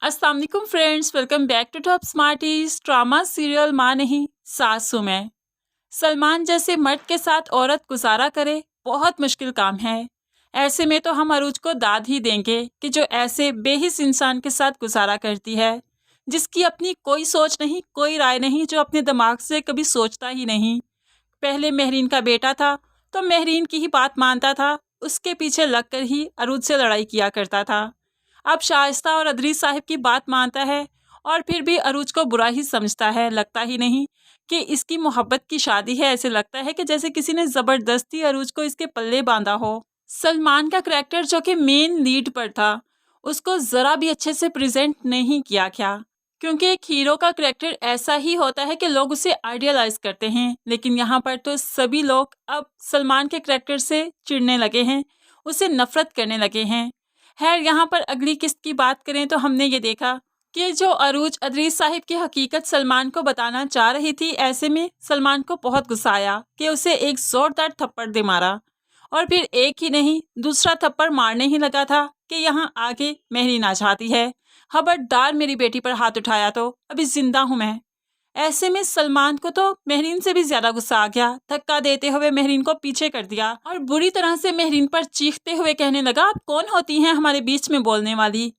अस्सलाम वालेकुम friends, welcome back to Top Smarties. Drama serial माँ नहीं सासू मैं। सलमान जैसे मर्द के साथ औरत गुजारा करे बहुत मुश्किल काम है। ऐसे में तो हम अरूज को दाद ही देंगे कि जो ऐसे बेहिस इंसान के साथ गुजारा करती है, जिसकी अपनी कोई सोच नहीं, कोई राय नहीं, जो अपने दिमाग से कभी सोचता ही नहीं। पहले महरीन का बेटा था तो महरीन की ही बात मानता था, उसके पीछे लगकर ही अरूज से लड़ाई किया करता था। अब शाइस्ता और अदरीस साहिब की बात मानता है और फिर भी अरूज को बुरा ही समझता है। लगता ही नहीं कि इसकी मोहब्बत की शादी है, ऐसे लगता है कि जैसे किसी ने ज़बरदस्ती अरूज को इसके पल्ले बांधा हो। सलमान का करैक्टर जो कि मेन लीड पर था, उसको ज़रा भी अच्छे से प्रेजेंट नहीं किया गया, क्योंकि एक हीरो का करैक्टर ऐसा ही होता है कि लोग उसे आइडियलाइज करते हैं। लेकिन यहाँ पर तो सभी लोग अब सलमान के करैक्टर से चिढ़ने लगे हैं, उसे नफरत करने लगे हैं। खैर, यहाँ पर अगली किस्त की बात करें तो हमने ये देखा कि जो अरूज अदरीस साहिब की हकीकत सलमान को बताना चाह रही थी, ऐसे में सलमान को बहुत गुस्सा आया कि उसे एक जोरदार थप्पड़ दे मारा। और फिर एक ही नहीं, दूसरा थप्पड़ मारने ही लगा था कि यहाँ आगे महरीन आ जाती है। खबरदार मेरी बेटी पर हाथ उठाया तो अभी जिंदा हूँ मैं। ऐसे में सलमान को तो महरीन से भी ज्यादा गुस्सा आ गया। धक्का देते हुए महरीन को पीछे कर दिया और बुरी तरह से महरीन पर चीखते हुए कहने लगा, आप कौन होती हैं हमारे बीच में बोलने वाली।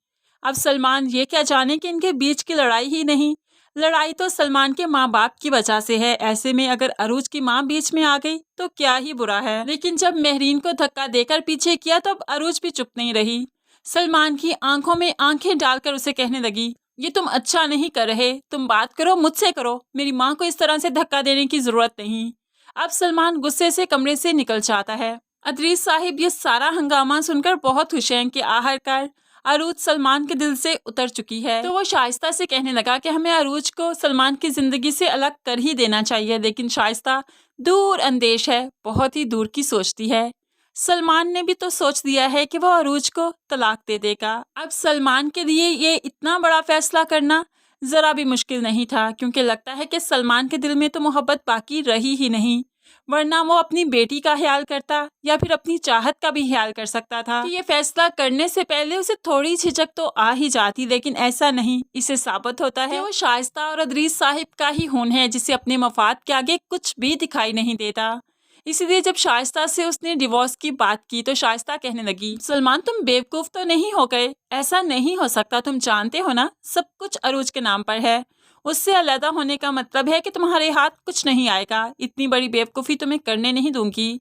अब सलमान ये क्या जाने कि इनके बीच की लड़ाई ही नहीं, लड़ाई तो सलमान के माँ बाप की वजह से है। ऐसे में अगर अरूज की माँ बीच में आ गई तो क्या ही बुरा है। लेकिन जब महरीन को धक्का देकर पीछे किया तब अरूज भी चुप नहीं रही। सलमान की आंखों में आंखें डालकर उसे कहने लगी, ये तुम अच्छा नहीं कर रहे, तुम बात करो, मुझसे करो, मेरी माँ को इस तरह से धक्का देने की जरूरत नहीं। अब सलमान गुस्से से कमरे से निकल जाता है। अदरीस साहिब ये सारा हंगामा सुनकर बहुत खुश हैं कि आखिरकार अरूज सलमान के दिल से उतर चुकी है। तो वो शाइस्ता से कहने लगा कि हमें अरूज को सलमान की जिंदगी से अलग कर ही देना चाहिए। लेकिन शाइस्ता दूर अंदेश है, बहुत ही दूर की सोचती है। सलमान ने भी तो सोच दिया है कि वो अरूज को तलाक दे देगा। अब सलमान के लिए ये इतना बड़ा फैसला करना जरा भी मुश्किल नहीं था, क्योंकि लगता है कि सलमान के दिल में तो मोहब्बत बाकी रही ही नहीं, वरना वो अपनी बेटी का ख्याल करता या फिर अपनी चाहत का भी ख्याल कर सकता था। कि ये फैसला करने से पहले उसे थोड़ी झिझक तो आ ही जाती, लेकिन ऐसा नहीं। इसे साबित होता है कि वो शाइस्ता और अदरीस साहिब का ही खून है, जिसे अपने मफाद के आगे कुछ भी दिखाई नहीं देता। इसलिए जब शाइस्ता से उसने डिवोर्स की बात की तो शाइस्ता कहने लगी, सलमान तुम बेवकूफ तो नहीं हो गए, ऐसा नहीं हो सकता, तुम जानते हो ना सब कुछ अरूज के नाम पर है। उससे अलग होने का मतलब है कि तुम्हारे हाथ कुछ नहीं आएगा, इतनी बड़ी बेवकूफ़ी तुम्हें करने नहीं दूंगी।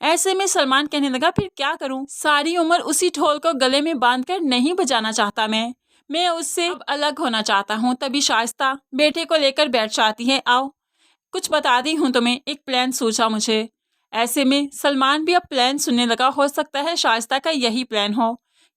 ऐसे में सलमान कहने लगा, फिर क्या करूं, सारी उम्र उसी ढोल को गले में बांधकर नहीं बजाना चाहता मैं उससे अब अलग होना चाहता हूं। तभी शाइस्ता बेटे को लेकर बैठ जाती है, आओ कुछ बता दी हूँ तुम्हें, एक प्लान सोचा मुझे। ऐसे में सलमान भी अब प्लान सुनने लगा। हो सकता है शाइस्ता का यही प्लान हो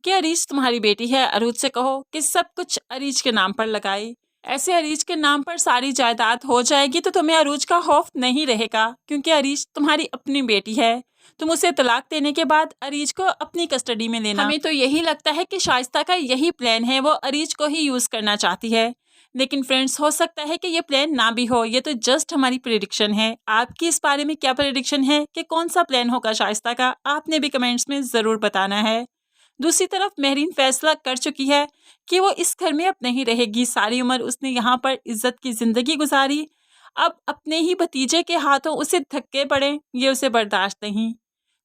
कि अरीज तुम्हारी बेटी है, अरूज से कहो कि सब कुछ अरीज के नाम पर लगाए। ऐसे अरीज के नाम पर सारी जायदाद हो जाएगी तो तुम्हें अरूज का खौफ नहीं रहेगा, क्योंकि अरीज तुम्हारी अपनी बेटी है। तुम उसे तलाक देने के बाद अरीज को अपनी कस्टडी में लेना। हमें तो यही लगता है कि शाइस्ता का यही प्लान है, वो अरीज को ही यूज करना चाहती है। लेकिन फ्रेंड्स, हो सकता है कि ये प्लान ना भी हो, ये तो जस्ट हमारी प्रेडिक्शन है। आपकी इस बारे में क्या प्रेडिक्शन है कि कौन सा प्लान होगा शाइस्ता का, आपने भी कमेंट्स में ज़रूर बताना है। दूसरी तरफ महरीन फैसला कर चुकी है कि वो इस घर में अब नहीं रहेगी। सारी उम्र उसने यहाँ पर इज्जत की ज़िंदगी गुजारी, अब अपने ही भतीजे के हाथों उसे धक्के पड़े, ये उसे बर्दाश्त नहीं।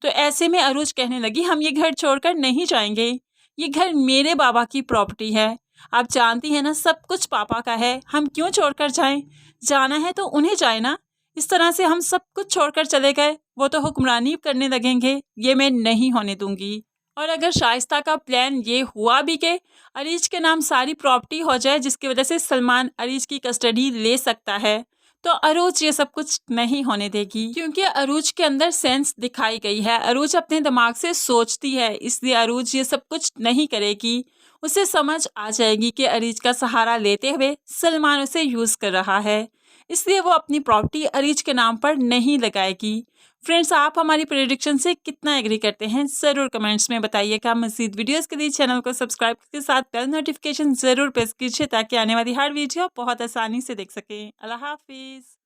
तो ऐसे में अरूज कहने लगी, हम ये घर छोड़कर नहीं जाएंगे, ये घर मेरे बाबा की प्रॉपर्टी है। आप जानती हैं ना, सब कुछ पापा का है, हम क्यों छोड़कर जाएं, जाना है तो उन्हें जाए ना। इस तरह से हम सब कुछ छोड़कर चले गए, वो तो हुक्मरानी करने लगेंगे, ये मैं नहीं होने दूंगी। और अगर शाइस्ता का प्लान ये हुआ भी कि अरीज के नाम सारी प्रॉपर्टी हो जाए, जिसकी वजह से सलमान अरीज की कस्टडी ले सकता है, तो अरूज ये सब कुछ नहीं होने देगी, क्योंकि अरूज के अंदर सेंस दिखाई गई है। अरूज अपने दिमाग से सोचती है, इसलिए अरूज ये सब कुछ नहीं करेगी। उसे समझ आ जाएगी कि अरीज का सहारा लेते हुए सलमान उसे यूज कर रहा है, इसलिए वो अपनी प्रॉपर्टी अरीज के नाम पर नहीं लगाएगी। फ्रेंड्स, आप हमारी प्रेडिक्शन से कितना एग्री करते हैं ज़रूर कमेंट्स में बताइएगा। मज़ीद वीडियोस के लिए चैनल को सब्सक्राइब के साथ बेल नोटिफिकेशन ज़रूर प्रेस कीजिए, ताकि आने वाली हर वीडियो बहुत आसानी से देख सकें। अल्लाह हाफिज़।